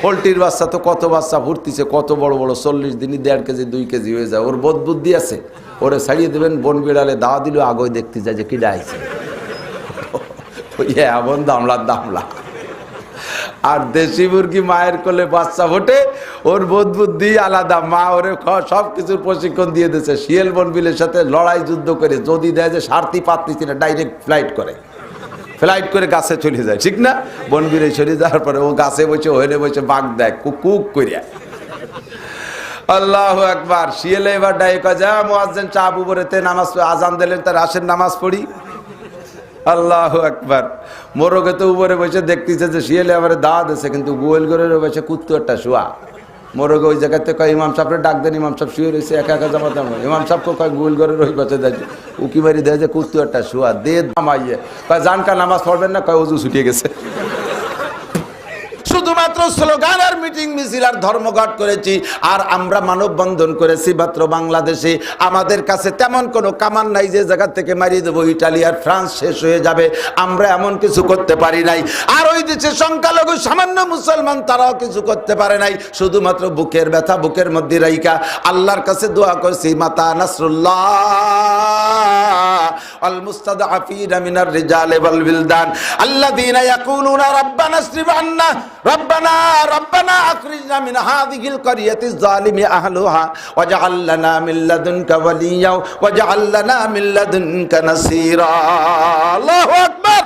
পোলট্রির বাচ্চা তো কত বাচ্চা ফুটতিছে, কত বড় বড়, 40 দিনই 1.5 কেজি 2 কেজি হয়ে যায়। ওর বোধ বুদ্ধি আছে, ওরে ছাড়িয়ে দেবেন। বন বিড়ালে দাওয়া দিল, আগে দেখতে যায় যে কিডা আইছে, এমন দামলার দামলা। আর দেশি মুরগি মায়ের কোলে বাচ্চা ফোটে, ওর বোধ বুদ্ধি আলাদা। মা ওরে সব কিছুর প্রশিক্ষণ দিয়ে দিয়েছে। শিয়াল বনবিলের সাথে লড়াই যুদ্ধ করে যদি দেয় যে সারতি পাতনিছি না, ডাইরেক্ট ফ্লাইট করে গাছে চলে যায়, ঠিক না? বনবিলে চলে যাওয়ার পরে ও গাছে বসে ওহেলে বসে বাঘ দেয় কুক করিয়া। আল্লাহু আকবার। শিয়ালে এবার ডাইকা যা মুয়াজ্জিন চা বুবরেতে নামাজ আজান দিলেন, তার আসেন নামাজ পড়ি। আল্লাহু আকবার। মোরগে তো উপরে বসে দেখতেছে যে শিয়ালে আবার দাওয়া দিচ্ছে, কিন্তু গোয়েল ঘরের বসে কুত্তু একটা শোয়া। মোরগে ওই জায়গাতে কয় ইমাম সাহেবরে ডাক দেন, ইমাম সাহেব শুয়ে রয়েছে একা একা জামাতে। ইমাম সাহেবকে কয় গোয়েল ঘরের ওই পাশে দেয়, উকি মারি দেয় যে কুত্তু একটা শোয়া দে মাইয়ে। কয় জানকা নামাজ পড়বেন না? কয় ওযু ছুটিয়ে গেছে। শুধুমাত্র স্লোগান আর মিটিং মিছিল আর ধর্মঘট করেছি, আর আমরা মানববন্ধন করেছি মাত্র বাংলাদেশে। আমাদের কাছে তেমন কোনো কামান নাই যে জায়গা থেকে মারিয়ে দেবো ইটালি আর ফ্রান্স শেষ হয়ে যাবে, আমরা এমন কিছু করতে পারি নাই। আর ওই দেশে সংখ্যালঘু সামান্য মুসলমান, তারাও কিছু করতে পারে নাই। শুধুমাত্র বুকের ব্যথা বুকের মধ্যে রাইকা আল্লাহর কাছে দোয়া করছি, মাতা নাসরুল্লাহ আল মুস্তাদআফিনা মিনার রিজালি ওয়াল বিলদান আল্লাযীনা ইয়াকুলুনা রাব্বানা আসরিফ আন্না রব্বানা আখরিজনা মিন হাযিহিল ক্বরিয়াতিজ যালিমি আহলুহা ওয়াজআল লানা মিন লাদুনকা ওয়ালিয়্যা ওয়াজআল লানা মিন লাদুনকা নাসীরা। আল্লাহু আকবার।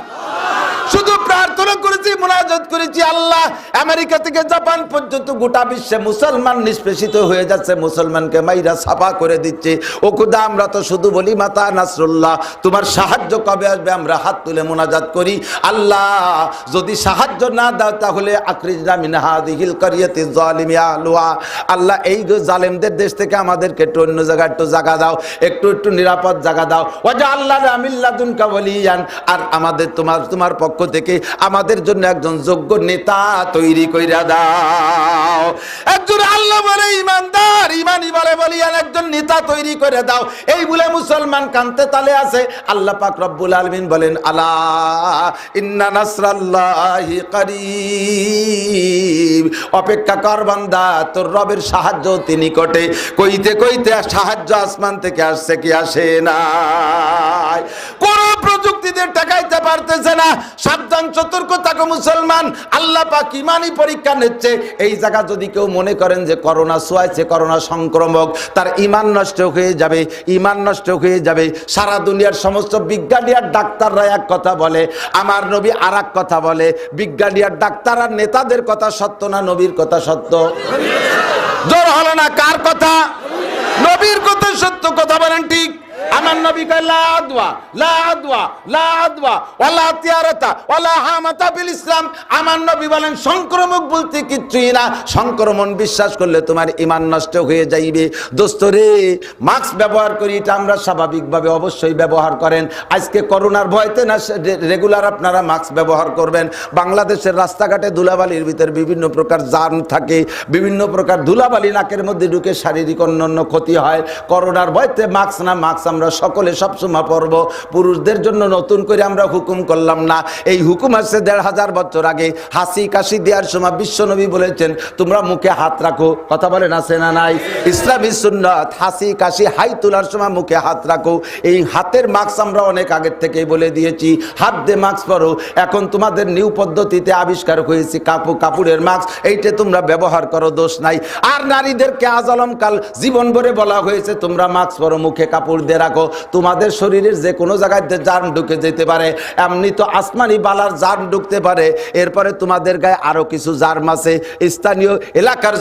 শুধু প্রার্থনা করেছি, মুনাজাত করেছি, আল্লাহ আমেরিকা থেকে জাপান পর্যন্ত গোটা বিশ্বে মুসলমান নিষ্পেষিত হয়ে যাচ্ছে, মুসলমানকে মাইরা ছাপা করে দিচ্ছে। ও খুদা, আমরা তো শুধু বলি মাতা নাসরুল্লাহ, তোমার সাহায্য কবে আসবে? আমরা হাত তুলে মুনাজাত করি, আল্লাহ যদি সাহায্য না দাও তাহলে আখরিজনা মিন হাযিহিল ক্বরিয়াতিজ যালিমি আহলুহা, আল্লাহ এই জালেমদের দেশ থেকে আমাদেরকে একটু অন্য জায়গায় একটু জায়গা দাও, একটু নিরাপদ জায়গা দাও। ওয়াজআল লানা মিন লাদুনকা ওয়ালিয়্যান, আর আমাদের তোমার পক্ষ থেকে আমাদের জন্য একজন যোগ্য নেতা তৈরি কইরা দাও। একজন আল্লাহ বলে ইমানদার, ইমানি বলে বলিয়ান একজন নেতা তৈরি করে দাও। এই বলে মুসলমান কানতে তালে আছে। আল্লাহ পাক রব্বুল আলামিন বলেন, আলা ইন্না নাসরাল্লাহি করিব, অপেক্ষা কর বান্দা, তোর রবের সাহায্য তিনি নিকটে। কইতে কইতে সাহায্য আসমান থেকে আসছে কি আসে না? কোন প্রযুক্তিদের টাকাইতে পারতেছে না। সাবধান, সতর্ক থাকো মুসলমান, আল্লাহ পাক ইমানি পরীক্ষা নিচ্ছে। এই জায়গা যদি কেউ মনে করেন যে করোনা ছোঁয়াইছে, করোনা সংক্রমক, তার ইমান নষ্ট হয়ে যাবে, ইমান নষ্ট হয়ে যাবে। সারা দুনিয়ার সমস্ত বিজ্ঞানী আর ডাক্তাররা এক কথা বলে, আমার নবী আর এক কথা বলে। বিজ্ঞানী আর ডাক্তার আর নেতাদের কথা সত্য না নবীর কথা সত্য? জোর হলো না, কার কথা? নবীর কথা সত্য। কথা বলেন ঠিক। আমার নবী কয় লা আদওয়া লা আদওয়া লা আদওয়া ওয়ালা তিয়ারাতা ওয়ালা হামাতা বিল ইসলাম। আমার নবী বলেন সংক্রমক বলতে কিচ্ছুই না। সংক্রমণ বিশ্বাস করলে তোমার ঈমান নষ্ট হয়ে যাইবে। দোস্ত রে, মাস্ক ব্যবহার করি, এটা আমরা স্বাভাবিকভাবে অবশ্যই ব্যবহার করেন। আজকে করোনার ভয়তে না রেগুলার আপনারা মাস্ক ব্যবহার করবেন। বাংলাদেশের রাস্তাঘাটে ধুলাবালির ভিতর বিভিন্ন প্রকার জার্ম থাকে, বিভিন্ন প্রকার ধুলাবালি নাকের মধ্যে ঢুকে শারীরিক অন্যান্য ক্ষতি হয়। করোনার ভয়তে মাস্ক না, মাস্ক আমরা সকলে সবসময় পরব। পুরুষদের জন্য নতুন করে আমরা হুকুম করলাম না, এই হুকুম আসছে 1500 বছর আগে। হাসি কাশি দেওয়ার সময় বিশ্বনবী বলেছেন তোমরা মুখে হাত রাখো। কথা বলেন আছে না নাই? ইসলামী সুন্নাত, হাসি কাশি হাই তোলার সময় মুখে হাত রাখো। এই হাতের মাস্ক আমরা অনেক আগের থেকেই বলে দিয়েছি, হাত দিয়ে মাস্ক পরো। এখন তোমাদের নিউ পদ্ধতিতে আবিষ্কার হয়েছে কাপড়ের মাস্ক, এইটা তোমরা ব্যবহার করো, দোষ নাই। আর নারীদেরকে আজলম কাল জীবন ভরে বলা হয়েছে তোমরা মাস্ক পরো, মুখে কাপড় দিয়ে রাখো। তোমাদের শরীরের যে কোনো জায়গায় জার্ম ঢুকে যেতে পারে, এমনি তো আসমানি বালার জার্ম ঢুকতে পারে, এরপরে তোমাদের গায়ে আরো কিছু জার্ম আছে। স্থানীয় এলাকার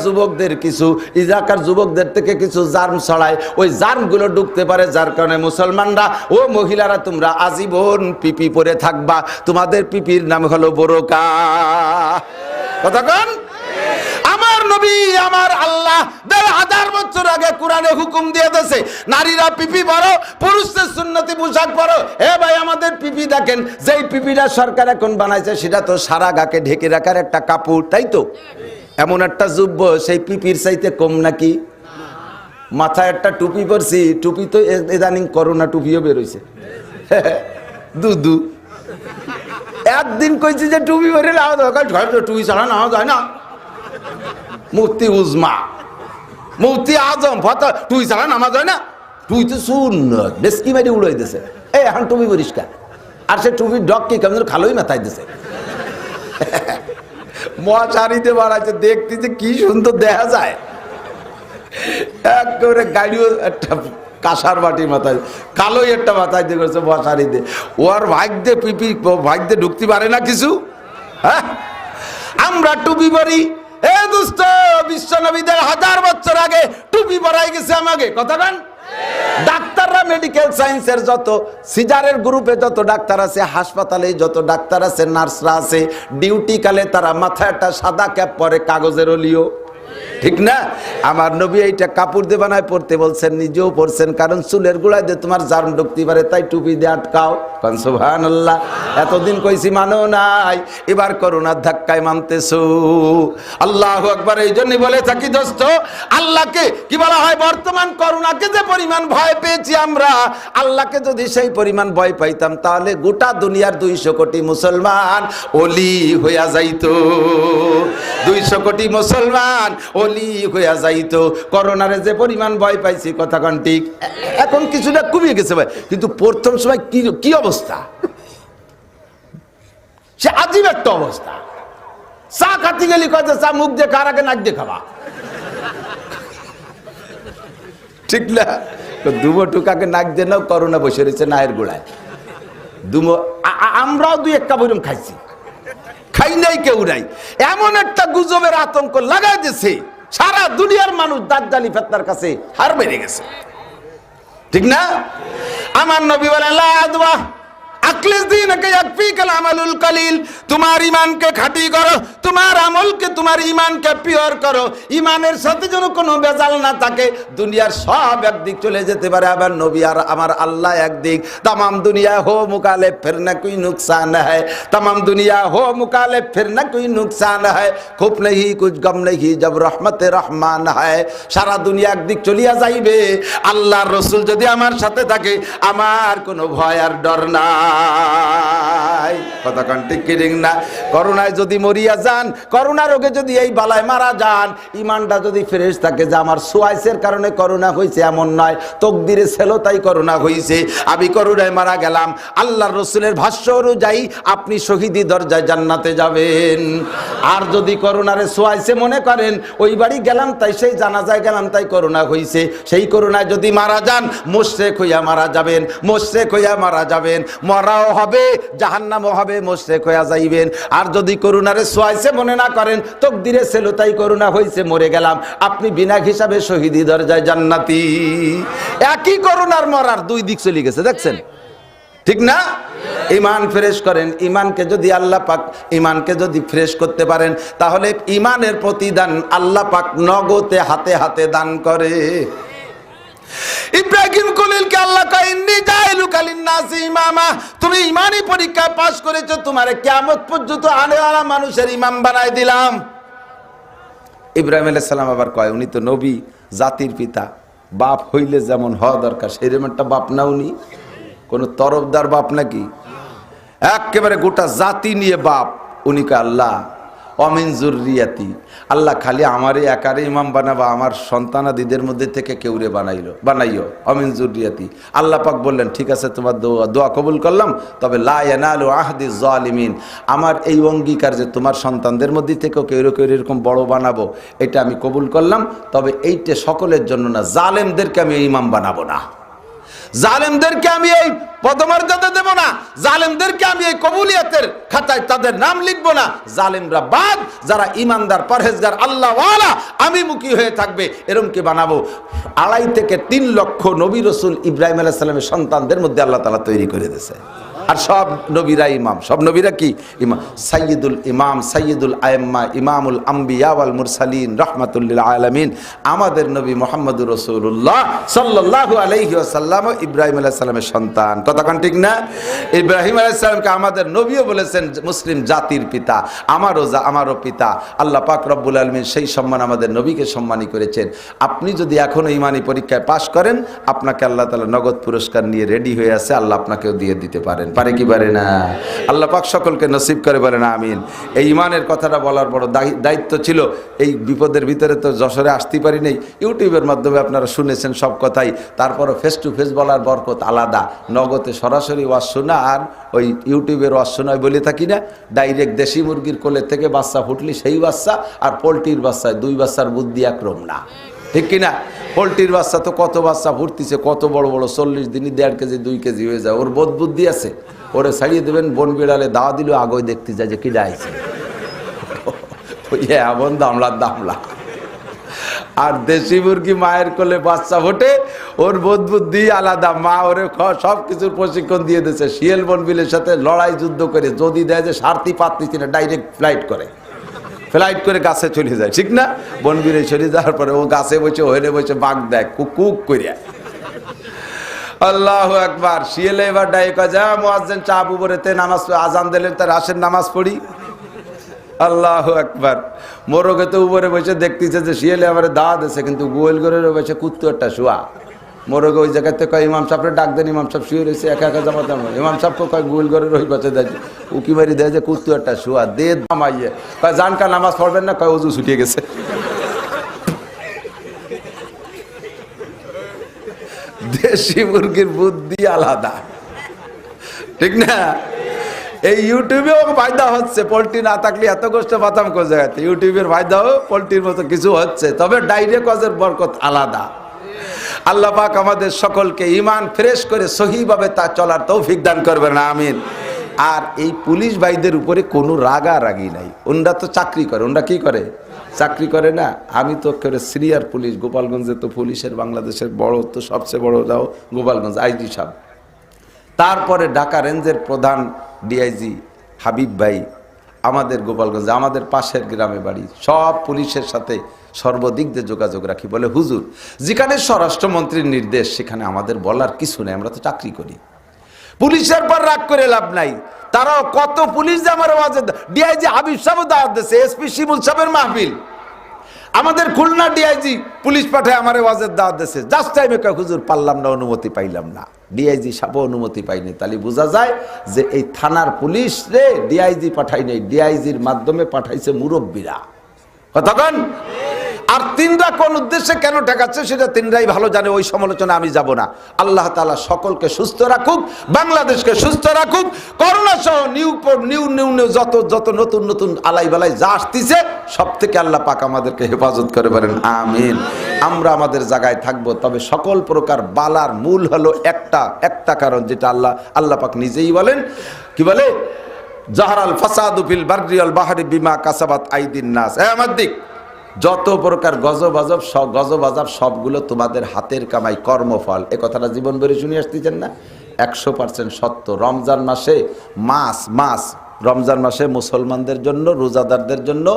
যুবকদের থেকে কিছু জার্ম ছড়ায়, ওই জার্মগুলো ঢুকতে পারে। যার কারণে মুসলমানরা ও মহিলারা তোমরা আজীবন পিপি পরে থাকবা। তোমাদের পিপির নাম হলো বোরকা। কথা কন? আমার নবী, আমার আল্লাহ 1500 বছর আগে কোরআনে হুকুম দিয়ে দিয়েছে নারীরা পিপি পরো, পুরুষদের সুন্নতি পোশাক পরো। হে ভাই, আমাদের পিপি দেখেন, যেই পিপিটা সরকার এখন বানাইছে সেটা তো সারা গাকে ঢেকে রাখার একটা কাপড়, তাই তো? এমন একটা যুব্য, সেই পিপির চাইতে কম নাকি? মাথায় একটা টুপি পরছি, টুপি তো ইদানিং করোনা টুপিও বেরোইছে। দুদু একদিন কইছি যে টুপি পরে টুপি ছাড়া না যায় না, মুফতি উজমা, মুফতি আজম, তুই ছাড়া নামাজ হয় না, তুই তো সুন্নত, বেশ কি মারি উড়াই দিছে, এই এখন টুপি পরিষ্কার, আর সে টুপির ডক কি কেমন খালোই মাথায় দিছে, মশারিতে বাড়াইছে, দেখতেছে কি সুন্দর দেখা যায়, একেবারে গাড়িও একটা কাঁসার বাটির মাথায়, কালোই একটা মাথায় দিয়ে করছে মশারিতে, ওর ভাগ্যে পিপি ভাগ্যে ঢুকতে পারে না কিছু। হ্যাঁ, আমরা টুপি পরি, এ দুষ্ট বিশ্ব নবীদের 1000 বছর আগে টুপি পরাই গেছে আমাকে, কথা বলেন। ডাক্তাররা মেডিকেল সায়েন্সের যত সিজারের গ্রুপে যত ডাক্তার আছে, হাসপাতালে যত ডাক্তার আছে, নার্সরা আছে, ডিউটি কালে তারা মাথায় একটা সাদা ক্যাপ পরে, কাগজের অলিও, ঠিক না? আমার নবী এইটা কাপড় দিয়ে বানায় পড়তে বলছেন, নিজেও পড়ছেন, কারণ চুলের গোড়ায় দিয়ে তোমার জার্ম ঢুকতে পারে, তাই টুপি দিয়ে আটকাও। সুবহানাল্লাহ। এতদিন কইছি মানো নাই, এবার করোনার ধাক্কায় মানতেছো। আল্লাহু আকবার। এই জন্যই বলে থাকি দোস্ত, আল্লাহকে কি বলা হয়, বর্তমান করোনাকে যে পরিমাণ ভয় পেয়েছি আমরা, আল্লাহকে যদি সেই পরিমাণ ভয় পাইতাম, তাহলে গোটা দুনিয়ার 200 কোটি মুসলমান ওলি হইয়া যাইতো। 200 কোটি মুসলমান ওলি হইয়া যাইতো। করোনারে যে পরিমাণ ভয় পাইছি, কথা কন ঠিক। এখন কিছুটা কমিয়ে গেছে ভাই, কিন্তু প্রথম সময় কি অবস্থা, সে আজীব একটা অবস্থা। চা খাতি গেলি কত, চা মুখ দিয়ে কার আগে নাক দিয়ে খাবা, ঠিক না? দুমো টুকাকে নাক দিয়ে নাও, করোনা বসে রয়েছে নায়ের গোড়ায়। দুমো আমরাও 2-1 বইরম খাইছি, খাই নাই কেউ নাই। এমন একটা গুজবের আতঙ্ক লাগাই দিয়েছে, সারা দুনিয়ার মানুষ দাজ্জালি ফিতনার কাছে হার মেরে গেছে, ঠিক না? আমার নবী বলেন, লা আদওয়া আখলিস দীনকে ইয়াকফিকাল আমালুল কালিল। তোমার ঈমানকে খাঁটি করো, তোমার আমলকে, তোমার ঈমানকে পিওর করো। ঈমানের সাথে যেন কোনো ভেজাল না থাকে। দুনিয়ার সব একদিক চলে যেতে পারে, আবার নবী আর আমার আল্লাহ একদিক। तमाम दुनिया हो मुखालिफ फिर न कोई नुकसान है, तमाम दुनिया हो मुखालिफ फिर न कोई नुकसान है। खूब नहीं कुछ गम नहीं जब रहमत रहमान है। সারা দুনিয়া একদিক চলিয়া যাইবে, আল্লাহর রাসূল যদি আমার সাথে থাকে, আমার কোনো ভয় আর ডর না। কথা কান ঠিক কি না? করোনায় যদি মরিয়া যান, করোনা রোগে যদি এই বালায় মারা যান, ইমানটা যদি ফ্রেশ থাকে যে আমার সোয়াইসের কারণে করোনা হয়েছে এমন নয়, তকদিরে ছিল তাই করোনা হয়েছে, আমি করোনায় মারা গেলাম, আল্লাহর রাসূলের ভাষ্য অনুযায়ী আপনি শহীদি দরজায় জান্নাতে যাবেন। আর যদি করোনারে সোয়াইসে মনে করেন ওই বাড়ি গেলাম তাই, সেই জানাজায় গেলাম তাই করোনা হয়েছে, সেই করোনায় যদি মারা যান, মুশরিক হইয়া মারা যাবেন, মুশরিক হইয়া মারা যাবেন, মরাও হবে, জাহান্নামও হবে, মুশরিক হইয়া যাইবেন। আর যদি করোনারে সোয়াইসে মনে না করেন, তকদিরে ছিল তাই করোনা হয়েছে, মরে গেলাম, আপনি বিনা হিসাবে শহীদি দরজায় জান্নাতি। একই করোনার মরার 2 দিক চলে গেছে, দেখছেন, ঠিক না? ঈমান ফ্রেশ করেন। ঈমানকে যদি আল্লাহ পাক, ঈমানকে যদি ফ্রেশ করতে পারেন, তাহলে ঈমানের প্রতিদান আল্লাহ পাক নগদে হাতে হাতে দান করে। ইব্রাহিম খলিলকে আল্লাহ কয়, ইন্নী জাইলুকা লিন-নাসি ইমামা। তুমি ঈমানি পরীক্ষায় পাস করেছো, তোমারে কিয়ামত পর্যন্ত আনেওয়ালা মানুষের ইমাম বানাই দিলাম। ইব্রাহিম আলাইহিস সালাম আবার কয়, উনি তো নবী, জাতির পিতা, বাপ হইলে যেমন হওয়া দরকার সেরকম একটা বাপ না উনি, কোন তরফদার বাপ নাকি, একেবারে গোটা জাতি নিয়ে বাপ। উনি কয়, আল্লাহ অমিন জুররিয়াতি, আল্লাহ খালি আমারে একারে ইমাম বানাবা, আমার সন্তানাদিদের মধ্যে থেকে কেউরে বানাইও, অমিন জুররিয়াতি। আল্লাহ পাক বললেন, ঠিক আছে, তোমার দোয়া কবুল করলাম, তবে লা ইয়ানালু আহদি যালিমিন, আমার এই অঙ্গীকার যে তোমার সন্তানদের মধ্যে থেকেও কেউ এরকম বড় বানাবো, এটা আমি কবুল করলাম, তবে এইটা সকলের জন্য না, জালেমদেরকে আমি ইমাম বানাবো না, জালেমদেরকে আমি এই পদমর্যাদা দেব না, জালেমদেরকে আমি এই কবুলিয়তের খাতায় তাদের নাম লিখবো না। জালেমরা বাদ, যারা ইমানদার পরহেজগার আল্লাহওয়ালা আমি মুখী হয়ে থাকবে, এরকমকে বানাবো। 2.5 থেকে 3 লক্ষ নবী রাসূল ইব্রাহিম আলাইহিস সালামের সন্তানদের মধ্যে আল্লাহ তাআলা তৈরি করে দিয়েছে। আর সব নবীরা ইমাম, সব নবীরা কি ইমাম, সাইয়্যিদুল ইমাম, সাইয়্যিদুল আইম্মা, ইমামুল আম্বিয়া ওয়াল মুরসালিন, রাহমাতুল লিল আলামিন। আমাদের নবী মুহাম্মদুর রাসূলুল্লাহ সাল্লাল্লাহু আলাইহি ওয়াসাল্লাম ইব্রাহিম আলাইহিস সালামের সন্তান, ততক্ষণ ঠিক না? ইব্রাহিম আলাইহিস সালামকে আমাদের নবীও বলেছেন মুসলিম জাতির পিতা, আমারও পিতা। আল্লাহ পাক রব্বুল আলামিন সেই সম্মান আমাদের নবীকে সম্মানী করেছেন। আপনি যদি এখনো ঈমানি পরীক্ষায় পাশ করেন, আপনাকে আল্লাহ তাআলা নগদ পুরস্কার নিয়ে রেডি হয়ে আছে, আল্লাহ আপনাকেও দিয়ে দিতে পারেন। পারে কি পারে না? আল্লাহ পাক সকলকে নসিব করে বলেন আমিন। এই ইমানের কথাটা বলার বড় দায়িত্ব ছিল। এই বিপদের ভিতরে তো যশোরে আসতে পারি নাই, ইউটিউবের মাধ্যমে আপনারা শুনেছেন সব কথাই। তারপরও ফেস টু ফেস বলার বরকত আলাদা। নগদে সরাসরি ওয়াজ শোনা আর ওই ইউটিউবের ওয়াজ শোনায় বলে থাকি না, ডাইরেক্ট দেশি মুরগির কোলে থেকে বাচ্চা ফুটলি সেই বাচ্চা, আর পোলট্রির বাচ্চায় দুই বাচ্চার বুদ্ধি একরম না, ঠিক কিনা? পোলট্রির বাচ্চা তো কত বাচ্চা ফুটতিছে, কত বড় বড়, 40 দিনই 1.5 কেজি 2 কেজি হয়ে যায়। ওর বোধ বুদ্ধি আছে, ওরে ছাড়িয়ে দেবেন, বন বিড়ালে দাওয়া দিল আগয় দেখতে যায় যে কি ডাইছে, এমন দামলার দামলা। আর দেশি মুরগি মায়ের কোলে বাচ্চা ফোটে, ওর বোধ বুদ্ধি আলাদা। মা ওরে সব কিছুর প্রশিক্ষণ দিয়ে দিয়েছে। শিয়াল বনবিলের সাথে লড়াই যুদ্ধ করে যদি দেয় যে সারতি পাতনিছি না, ডাইরেক্ট ফ্লাইট করে গাছে চলে যায়, ঠিক না? বনবিলে চলে যাওয়ার পরে ও গাছে বসে ওহেলে বসে বাঘ দেয় কুক করিয়া। আল্লাহু আকবার। শিয়ালে এবার ডাইকা যা মুয়াজ্জিন চা বুবরেতে নামাজ আজান দিলেন, তার আসেন নামাজ পড়ি। আল্লাহু আকবার। মোরগে তো উপরে বসে দেখতেছে যে শিয়ালে আমার দাওয়া দিয়েছে, কিন্তু গোয়েল ঘরের বসে কুত্তু একটা শোয়া। মোরগে ওই জায়গাতে কয় ইমাম সাহেবরে ডাক দেন, ইমাম সাহেব শুয়ে রয়েছে একা একা জামাতে। ইমাম সাহেবকে কয় গোয়েল ঘরের ওই পাশে দেয়, উকি মারি দেয় যে কুত্তু একটা শোয়া দে দামাইয়ে। কয় জানকা নামাজ পড়বেন না? কয় ওযু ছুটিয়ে গেছে। দেশি মুরগির বুদ্ধি আলাদা, ঠিক না? এই ইউটিউবেও ফায়দা হচ্ছে। পোল্ট্রি না থাকলে এত কষ্ট পাতাম কোন জায়গাতে। ইউটিউবের ফায়দাও পোল্ট্রির মতো কিছু হচ্ছে, তবে ডাইরেক্ট কাজের বরকত আলাদা। আল্লাহ পাক আমাদের সকলকে ঈমান ফ্রেশ করে সহিভাবে তা চলার তৌফিক দান করবেন, আমিন। আর এই পুলিশ ভাইদের উপরে কোনো রাগারাগি নাই। ওনরা তো চাকরি করে। ওনরা কি করে? চাকরি করে না। আমি তো করে সিনিয়র পুলিশ, গোপালগঞ্জে তো পুলিশের বাংলাদেশের বড়, তো সবচেয়ে বড় যাও গোপালগঞ্জ আইজি সাহেব। তারপরে ঢাকা রেঞ্জের প্রধান ডিআইজি হাবিব ভাই আমাদের গোপালগঞ্জে, আমাদের পাশের গ্রামে বাড়ি। সব পুলিশের সাথে সর্বদিক দিয়ে যোগাযোগ রাখি। বলে হুজুর, যেখানে স্বরাষ্ট্রমন্ত্রীর নির্দেশ সেখানে আমাদের বলার কিছু নেই, আমরা তো চাকরি করি। পুলিশের পর রাগ করে লাভ নাই। তারাও কত পুলিশ যে আমার ডিআইজি হাবিব সাহেব দাওয়াত দিয়েছে, এসপি শিমুল সাহেবের মাহফিল। আমাদের খুলনা ডিআইজি পুলিশ পাঠায় আমার ওয়াজের দাওয়াত দিয়েছে। জাস্ট টাইমে কয় হুজুর পারলাম না, অনুমতি পাইলাম না। ডিআইজি সাহেব অনুমতি পাইনি। তাহলে বোঝা যায় যে এই থানার পুলিশ রে ডিআইজি পাঠাই নাই, ডিআইজির মাধ্যমে পাঠাইছে মুরব্বীরা। কতক্ষণ? আর তিনরা কোন উদ্দেশ্যে কেন ঠেকাচ্ছে সেটা তিনরাই ভালো জানে, ওই সমালোচনা আমি যাব না। আল্লাহ তাআলা সকলকে সুস্থ রাখুক, বাংলাদেশকে সুস্থ রাখুক। করোনা সহ নিউ যত নতুন নতুন আলাই বালাই যা আসতেছে সব থেকে আল্লাহ পাক আমাদেরকে হেফাজত করে পারেন, আমিন। আমরা আমাদের জায়গায় থাকবো, তবে সকল প্রকার বালার মূল হলো একটা কারণ, যেটা আল্লাহ পাক নিজেই বলেন। কি বলে? জাহারাল ফাসাদু ফিল বাররি ওয়াল বাহরি বিমা কাসাবাত আইদিন নাস। আমার দিক যত প্রকার গজব সবগুলো তোমাদের হাতের কামাই, কর্মফল। এ কথাটা জীবন ভরে শুনে আসতেছেন না? 100% সত্য। রমজান মাসে মুসলমানদের জন্য, রোজাদারদের জন্য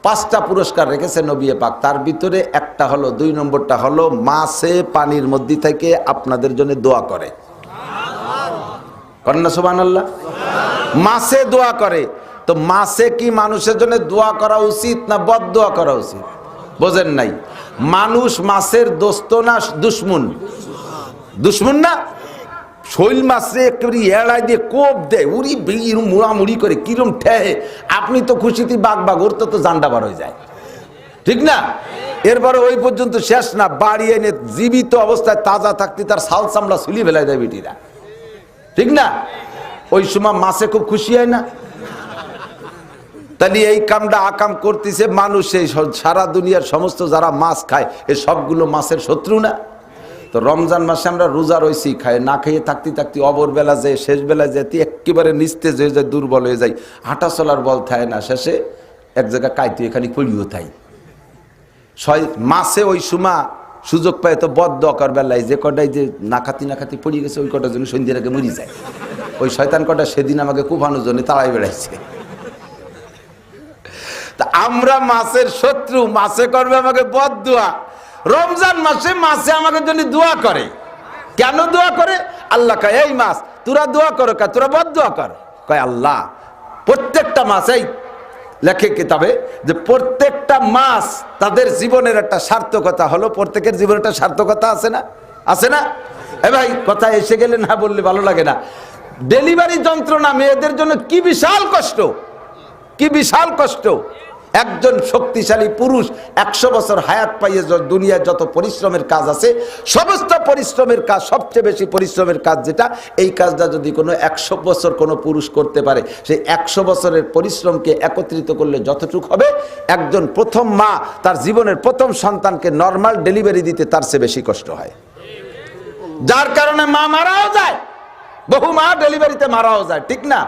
5টা পুরস্কার রেখেছে নবী পাক। তার ভিতরে একটা হলো, 2 নম্বরটা হলো মাছে পানির মধ্যে থেকে আপনাদের জন্য দোয়া করে। করেন না সুবহানাল্লাহ? মাছে দোয়া করে। তো মাছে কি মানুষের জন্য দোয়া করা উচিত না বদদোয়া করা উচিত? বোঝেন নাই? মানুষ মাছের দোস্ত না দুশ্মন না? শৈল মাছে একেবারে এড়াই দিয়ে কোপ দেয়, উড়ি মুড়ামুড়ি করে কিরম ঠেহে। আপনি তো খুশিতে বাঘ ওর তো জান্ডা বার হয়ে যায়, ঠিক না? এরপরে ওই পর্যন্ত শেষ না, বাড়ি এনে জীবিত অবস্থায় তাজা থাকতে তার সাল চামড়া ছুলিয়ে ফেলায় দেয় বেটিরা, ঠিক না? ওই সময় মাছে খুব খুশি হয় না? তাহলে এই কামটা আকাম করতেছে মানুষ। এই সারা দুনিয়ার সমস্ত যারা মাছ খায় এই সবগুলো মাছের শত্রু না? তো রমজান মাসে আমরা রোজা রয়েছি, খাই না খেয়ে থাকতে অবরবেলা যায়, শেষ বেলা যেতে একেবারে নিস্তেজ হয়ে যায়, দুর্বল হয়ে যায়, হাঁটা চলার বল থাকে না, শেষে এক জায়গায় কাইতে এখানে পড়িও তাই। মাছে ওই সময় সুযোগ পায় তো বদদোয়া বেলায় যে কটাই যে নাকাতি পড়ে গেছে, ওই কটার জন্য সন্ধ্যের আগে মরি যায়। ওই শয়তান কটা সেদিন আমাকে কুফানোর জন্য তাড়াই বেড়াইছে। তা আমরা মাছের শত্রু, মাছে করবে আমাকে বদদোয়া। রমজান মাছে আমাকে জন্য দোয়া করে। কেন দোয়া করে? আল্লাহ কয় এই মাছ তোরা দোয়া করো, তোরা বদদোয়া কর। কয় আল্লাহ প্রত্যেকটা মাছ, এই লেখে কিতাবে যে প্রত্যেকটা মাছ তাদের জীবনের একটা সার্থকতা হলো। প্রত্যেকের জীবনের একটা সার্থকতা আছে না? এ ভাই কথা এসে গেলে না বললে ভালো লাগে না। ডেলিভারি যন্ত্রণা মেয়েদের জন্য কি বিশাল কষ্ট, কি বিশাল কষ্ট। একজন শক্তিশালী পুরুষ 100 বছর হায়াত পাইয়ে দুনিয়ার যত পরিশ্রমের কাজ আছে, সমস্ত পরিশ্রমের কাজ, সবচেয়ে বেশি পরিশ্রমের কাজ যেটা, এই কাজটা যদি কোনো 100 বছর কোনো পুরুষ করতে পারে, সেই 100 বছরের পরিশ্রমকে একত্রিত করলে যতটুকু হবে, একজন প্রথম মা তার জীবনের প্রথম সন্তানকে নর্মাল ডেলিভারি দিতে তার চেয়ে বেশি কষ্ট হয়। যার কারণে মা মারাও যায়, বহু মা ডেলিভারিতে মারাও যায়, ঠিক না?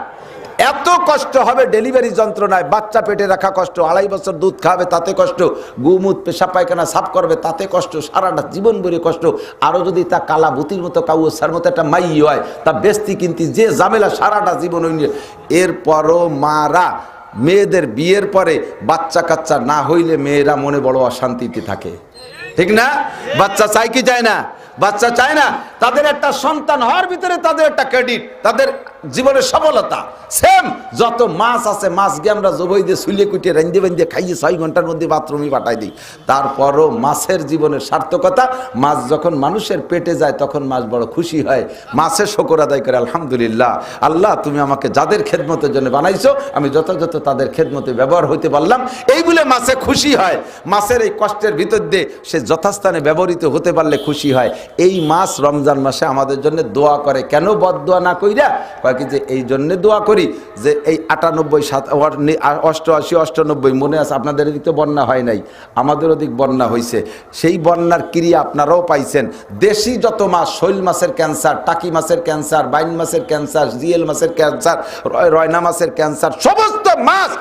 এত কষ্ট হবে ডেলিভারি যন্ত্রণায়, বাচ্চা পেটে রাখা কষ্ট, 2.5 বছর দুধ খাবে তাতে কষ্ট, গুমুত পেশাব পায়খানা সাফ করবে তাতে কষ্ট, সারাটা জীবন ভরে কষ্ট। আরও যদি তা কালা বুতির মতো কাউসার মতো একটা মাই হয়, তা বেস্তি কিনতি যে ঝামেলা সারাটা জীবন। এরপরও মারা মেয়েদের বিয়ের পরে বাচ্চা কাচ্চা না হইলে মেয়েরা মনে বড় অশান্তিতে থাকে, ঠিক না? বাচ্চা চাই কি চায় না? বাচ্চা চায় না। তাদের একটা সন্তান হওয়ার ভিতরে তাদের একটা ক্রেডিট, তাদের জীবনের সফলতা। সেম যত মাছ আছে, মাছ গিয়ে আমরা জবই দিয়ে শুলে কুটিয়ে রান্ধে বান্ধে খাইয়ে 6 ঘন্টার মধ্যে বাথরুমে পাঠাই দিই। তারপরও মাছের জীবনের সার্থকতা, মাছ যখন মানুষের পেটে যায় তখন মাছ বড় খুশি হয়, মাছের শুকর আদায় করে, আলহামদুলিল্লাহ আল্লাহ তুমি আমাকে যাদের খেদমতের জন্য বানাইছো আমি যথাযথ তাদের খেদমতে ব্যবহার হইতে পারলাম, এই বলে মাছে খুশি হয়। মাছের এই কষ্টের ভিতর দিয়ে সে যথাস্থানে ব্যবহৃত হতে পারলে খুশি হয়। এই মাছ রমজান মাসে আমাদের জন্য দোয়া করে, কেন বদদোয়া না কইরা? কয়েক যে এই জন্যে দোয়া করি যে এই 98, 88, 98 মনে আছে আপনাদের এদিক তো বন্যা হয় নাই, আমাদের ওদিক বন্যা হয়েছে, সেই বন্যার ক্রিয়া আপনারাও পাইছেন। দেশি যত মাছ, শৈল মাছের ক্যান্সার, টাকি মাছের ক্যান্সার, বাইন মাছের ক্যান্সার, জিএল মাছের ক্যান্সার, রয়না মাছের ক্যান্সার, সমস্ত মাছ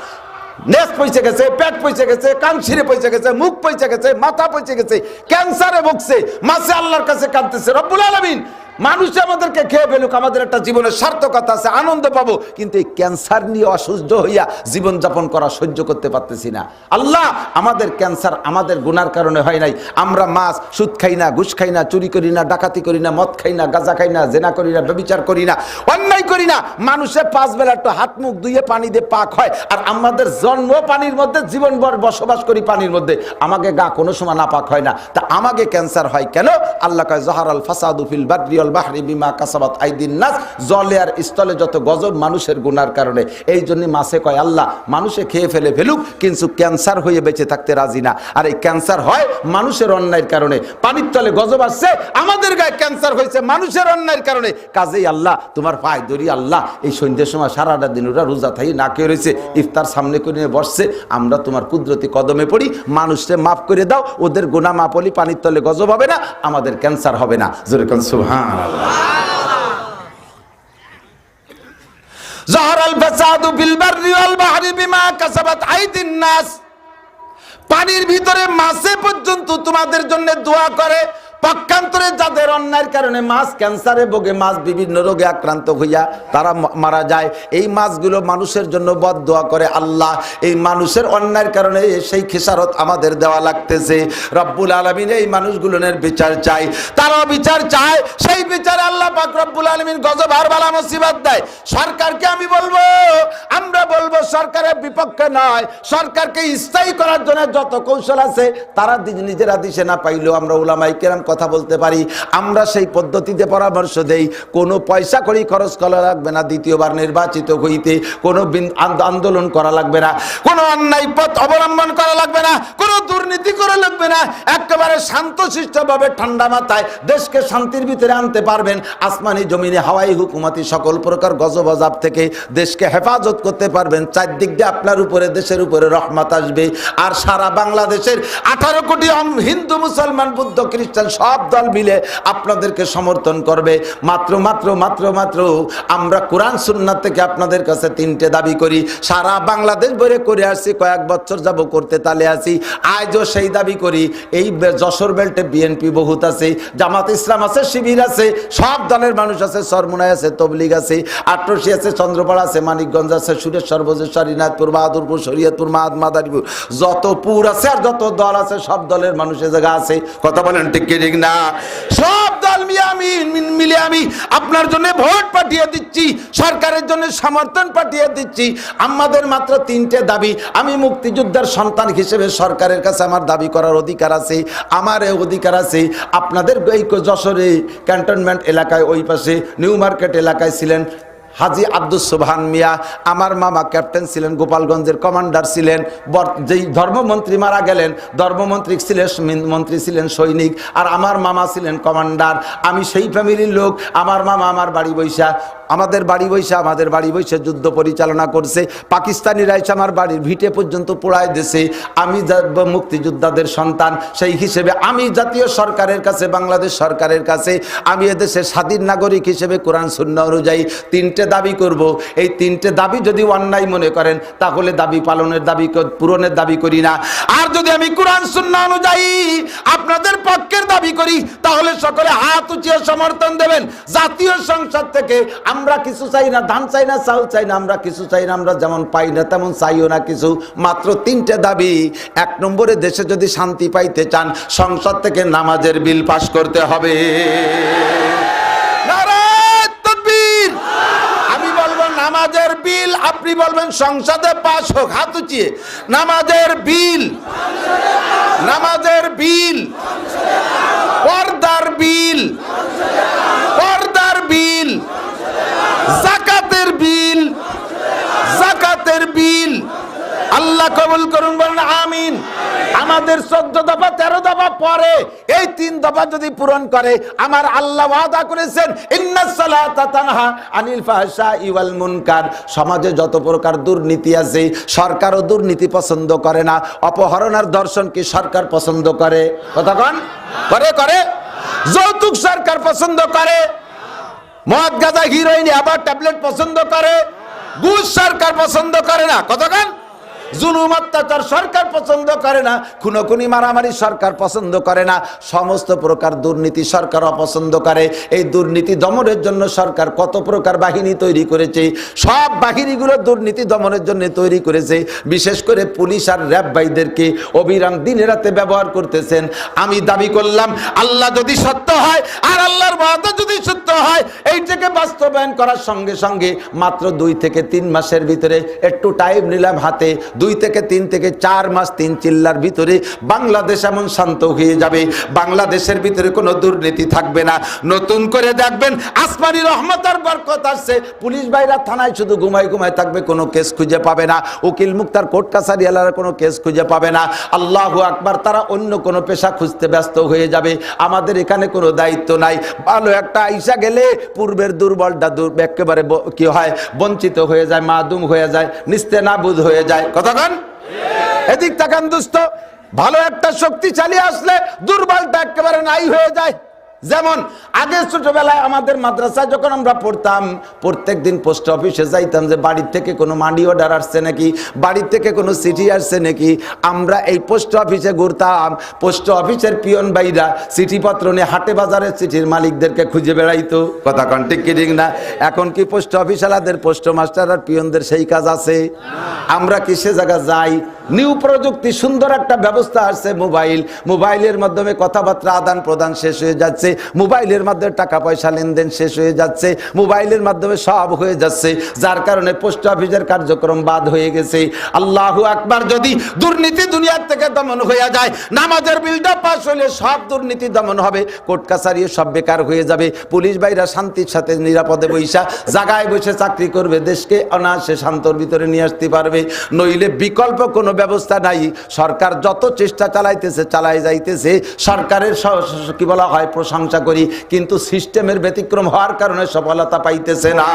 নেস পয়সে গেছে, পেট পয়সে গেছে, কান ছিঁড়ে পয়সে গেছে, মুখ পয়সে গেছে, মাথা পয়সে গেছে, ক্যান্সারে ভুগছে, মাছে আল্লাহর কাছে কাঁদতেছে। রব্বুল আলামিন মানুষ আমাদেরকে খেয়ে ফেলুক, আমাদের একটা জীবনের সার্থকতা আছে, আনন্দ পাবো, কিন্তু এই ক্যান্সার নিয়ে অসুস্থ হইয়া জীবনযাপন করা সহ্য করতে পারতেছি না। আল্লাহ আমাদের ক্যান্সার আমাদের গুনার কারণে হয় নাই। আমরা মাছ সুদ খাই না, ঘুষ খাই না, চুরি করি না, ডাকাতি করি না, মদ খাই না, গাঁজা খাই না, জেনা করি না, ব্যভিচার করি না, অন্যায় করি না। মানুষের 5 বেলা একটু হাত মুখ ধুয়ে পানি দিয়ে পাক হয়, আর আমাদের জন্ম পানির মধ্যে, জীবনভর বসবাস করি পানির মধ্যে, আমাকে গা কোনো সময় না পাক হয় না। তা আমাকে ক্যান্সার হয় কেন? আল্লাহ কয় যাহারাল ফাসাদু ফিল বাররি বাহরি বিমা কাসাবাত আইদিন নাস, জলে আর স্থলে যত গজব মানুষের গুনার কারণে। এই জন্য মাছে কয় আল্লাহ মানুষে খেয়ে ফেলে ফেলুক, কিন্তু ক্যান্সার হয়ে বেঁচে থাকতে রাজি না। আর এই ক্যান্সার হয় মানুষের অন্যায়ের কারণে। পানির তলে গজব আসছে, আমাদের গায়ে ক্যান্সার হয়েছে মানুষের অন্যায়ের কারণে। কাজেই আল্লাহ তোমার পায়ে ধরি, আল্লাহ এই সন্ধ্যের সময় সারাটা দিন ওরা রোজা থাকি না খেয়ে রয়েছে, ইফতার সামনে করে নিয়ে বসছে, আমরা তোমার কুদরতি কদমে পড়ি, মানুষকে মাফ করে দাও, ওদের গুনাহ মাফ হলি পানির তলে গজব হবে না, আমাদের ক্যান্সার হবে না। জোরে কোন সুবহানাল্লাহ। যাহারাল ফাসাদু ফিল বাররি ওয়াল বাহরি বিমা কাসাবাত আইদিন নাস, পানির ভিতরে মাছে পর্যন্ত তোমাদের জন্য দোয়া করে। পক্ষান্তরে যাদের অন্যায়ের কারণে মাছ ক্যান্সারে ভোগে, মাছ বিভিন্ন রোগে আক্রান্ত হইয়া তারা মারা যায়, এই মাছগুলো মানুষের জন্য বদদোয়া করে। আল্লাহ এই মানুষের অন্যায়ের কারণে সেই খেসারত আমাদের দেওয়া লাগতেছে। রব্বুল আলামিন এই মানুষগুলোর বিচার চাই, তারাও বিচার চায়, সেই বিচারে আল্লাহ পাক রব্বুল আলামিন গজব আর বালা মুসিবত দেয়। সরকারকে আমি বলবো, আমরা বলবো সরকারের বিপক্ষে নয়, সরকারকে স্থায়ী করার জন্য যত কৌশল আছে তারা নিজেরা দিশে না পাইলেও আমরা উলামায়ে কেরাম কথা বলতে পারি, আমরা সেই পদ্ধতিতে পরামর্শ দেই। কোনো পয়সা করি খরচ করা লাগবে না, দ্বিতীয়বার নির্বাচিত হইতে কোনো আন্দোলন করা লাগবে না, কোনো অন্যায় পথ অবলম্বন করা লাগবে না, কোনো দুর্নীতি করা লাগবে না। একেবারে শান্তশিষ্টভাবে ঠান্ডা মাথায় দেশকে শান্তির ভিতরে আনতে পারবেন। আসমানি জমিনে হাওয়াই হুকুমতি সকল প্রকার গজব আযাব থেকে দেশকে হেফাজত করতে পারবেন। চারদিক দিয়ে আপনার উপরে, দেশের উপরে রহমত আসবে। আর সারা বাংলাদেশের 18 কোটি হিন্দু, মুসলমান, বুদ্ধ, খ্রিস্টান সব দল মিলে আপনাদেরকে সমর্থন করবে। মাত্র মাত্র মাত্র মাত্র আমরা কোরআন সুন্নাত থেকে আপনাদের কাছে 3টে দাবি করি। সারা বাংলাদেশ ভরে করে আসছি, কয়েক বছর যাব করতে তালে আছি, আজও সেই দাবি করি। এই যশোর বেল্টে বিএনপি বহুত আছে, জামাত ইসলাম আছে, শিবির আছে, সব দলের মানুষ আছে, চরমোনাই আছে, তবলিগ আছে, আটরশি আছে, চন্দ্রপাড়া আছে, মানিকগঞ্জ আছে, সুরেশ্বর, বজেশ্বর, ইনায়তপুর, বাহাদুরপুর, শরীয়তপুর, মাদারীপুর, যত পুর আছে আর যত দল আছে সব দলের মানুষের জায়গা আছে। কথা বলেন ঠিক ঠিক না? সব দল মিলে আমি আপনার জন্য ভোট পাঠিয়ে দিচ্ছি, সরকারের জন্য সমর্থন পাঠিয়ে দিচ্ছি। আমাদের মাত্র 3টে দাবি। আমি মুক্তিযোদ্ধার সন্তান হিসেবে সরকারের কাছে আমার দাবি করার অধিকার আছে, আমার অধিকার আছে। আপনাদের এই যশোরে ক্যান্টনমেন্ট এলাকায়, ওই পাশে নিউ মার্কেট এলাকায় ছিলেন হাজী আব্দুস সুবহান মিয়া, আমার মামা ক্যাপ্টেন ছিলেন, গোপালগঞ্জের কমান্ডার ছিলেন। যেই ধর্মমন্ত্রী মারা গেলেন, ধর্মমন্ত্রী ছিলেন, মন্ত্রী ছিলেন সৈনিক, আর আমার মামা ছিলেন কমান্ডার। আমি সেই ফ্যামিলির লোক। আমার মামা আমার বাড়ি বৈশা, আমাদের বাড়ি বৈশা যুদ্ধ পরিচালনা করছে। পাকিস্তানিরা এসে আমার বাড়ির ভিটে পর্যন্ত পোড়ায় দিয়েছে। আমি মুক্তিযোদ্ধাদের সন্তান, সেই হিসেবে আমি জাতীয় সরকারের কাছে, বাংলাদেশ সরকারের কাছে আমি এদেশের স্বাধীন নাগরিক হিসেবে কোরআন সুন্নাহ অনুযায়ী 3টে দাবি করব। এই 3টে দাবি যদি অন্যায় মনে করেন তাহলে দাবি পালনের দাবি, পূরণের দাবি করি না। আর যদি আমি কোরআন সুন্নাহ অনুযায়ী আপনাদের পক্ষের দাবি করি তাহলে সকলে হাত উঁচিয়ে সমর্থন দেবেন। জাতীয় সংসদ থেকে আমরা কিছু চাই না, ধান চাই না, চাউল চাই না, আমরা কিছু চাই না, আমরা যেমন পাই না তেমন চাইও না কিছু। মাত্র 3টে দাবি। 1 নম্বরে, দেশে যদি শান্তি পাইতে চান সংসদ থেকে নামাজের বিল পাস করতে হবে। নারায়ে তাকবীর। আমি বলবো নামাজের বিল, আপনি বলবেন সংসদে পাস হোক। হাত উঁচিয়ে। নামাজের বিল, নামাজের বিল, পর্দার বিল, পর্দার বিল, যাকাতের বিল, যাকাতের বিল। আল্লাহ কবুল করুন, বলেন আমিন। আমাদের 14 দফা 13 দফা পরে এই 3 দফা যদি পূরণ করে, আমার আল্লাহ ওয়াদা করেছেন ইন্নাস সালাতা তানহা আনিল ফাহশাই ওয়াল মুনকার। সমাজে যত প্রকার দুর্নীতি আছে, সরকারও দুর্নীতি পছন্দ করে না। অপহরণ আর ধর্ষণ কি সরকার পছন্দ করে? কথা কন, করে? করে। যৌতুক সরকার পছন্দ করে। মদ গাঁজা হিরোইন আবার ট্যাবলেট পছন্দ করে। ঘুষ সরকার পছন্দ করে না। কতক্ষণ? জুলুম অত্যাচার সরকার পছন্দ করে না। খুনোখুনি মারামারি সরকার পছন্দ করে না। সমস্ত প্রকার দুর্নীতি সরকার অপছন্দ করে। এই দুর্নীতি দমনের জন্য সরকার কত প্রকার বাহিনী তৈরি করেছে। সব বাহিনীগুলো দুর্নীতি দমনের জন্য তৈরি করেছে। বিশেষ করে পুলিশ আর র্যাব ভাইদেরকে অবিরাম দিনে রাতে ব্যবহার করতেছেন। আমি দাবি করলাম, আল্লাহ যদি সত্য হয় আর আল্লাহর ওয়াদা যদি সত্য হয়, এইটাকে বাস্তবায়ন করার সঙ্গে সঙ্গে মাত্র 2 থেকে 3 মাসের ভিতরে, একটু টাইম নিলাম হাতে, 2 থেকে 3 থেকে 4 মাস 3 চিল্লার ভিতরে বাংলাদেশ এমন শান্ত হয়ে যাবে, বাংলাদেশের ভিতরে কোনো দুর্নীতি থাকবে না। নতুন করে দেখবেন আসমানি রহমতের বরকত আসছে। পুলিশ ভাইরা থানায় শুধু ঘুমায় ঘুমায় থাকবে, কোনো কেস খুঁজে পাবে না। উকিল মুক্তার কোর্ট কাছারি এলাকার কোনো কেস খুঁজে পাবে না। আল্লাহু আকবার। তারা অন্য কোনো পেশা খুঁজতে ব্যস্ত হয়ে যাবে। আমাদের এখানে কোনো দায়িত্ব নাই। ভালো একটা আইসা গেলে পূর্বের দুর্বলটা একেবারে কি হয়, বঞ্চিত হয়ে যায়, মাদুম হয়ে যায়, নিস্তেনাবুদ হয়ে যায়। কতক্ষণ? এদিক তাকান দোস্ত। ভালো একটা শক্তিশালী আসলে দুর্বলটা একেবারে নাই হয়ে যায়। যেমন আগে ছোটবেলায় আমাদের মাদ্রাসায় যখন আমরা পড়তাম, প্রত্যেক দিন পোস্ট অফিসে যাইতাম যে বাড়ির থেকে কোনো মানি অর্ডার আসছে নাকি, বাড়ির থেকে কোনো চিঠি আসছে নাকি। আমরা এই পোস্ট অফিসে ঘুরতাম। পোস্ট অফিসের পিয়ন ভাইরা চিঠিপত্র নিয়ে হাটে বাজারের চিঠির মালিকদেরকে খুঁজে বেড়াইতো। কথা কন ঠিক কি ঠিক না? এখন কি পোস্ট অফিসালাদের, পোস্ট মাস্টার আর পিয়নদের সেই কাজ আছে? আমরা কি সে জায়গা যাই? নিউ প্রযুক্তি, সুন্দর একটা ব্যবস্থা আসছে। মোবাইলের মাধ্যমে কথাবার্তা আদান প্রদান শেষ হয়ে যাচ্ছে। মোবাইলের মাধ্যমে টাকা পয়সা লেনদেন শেষ হয়ে যাচ্ছে। মোবাইলের মাধ্যমে সব হয়ে যাচ্ছে, যার কারণে পোস্ট অফিসের কার্যক্রম বাদ হয়ে গেছে। আল্লাহু আকবার। যদি দুর্নীতি দুনিয়ার থেকে দমন হয়ে যায়, নামাজের বিলটা পাস হলে সব দুর্নীতি দমন হবে, কোর্ট কাছারি সব বেকার হয়ে যাবে। পুলিশ ভাইরা শান্তির সাথে নিরাপদে বৈশা জায়গায় বসে চাকরি করবে, দেশকে অনায়াসে শান্তর ভিতরে নিয়ে আসতে পারবে। নইলে বিকল্প কোনো ব্যবস্থা নাই। সরকার যত চেষ্টা চালাইতেছে, চালাই যাইতেছে। সরকারের কি বলা হয়, প্রশংসা করি, কিন্তু সিস্টেমের ব্যতিক্রম হওয়ার কারণে সফলতা পাইতেছে না।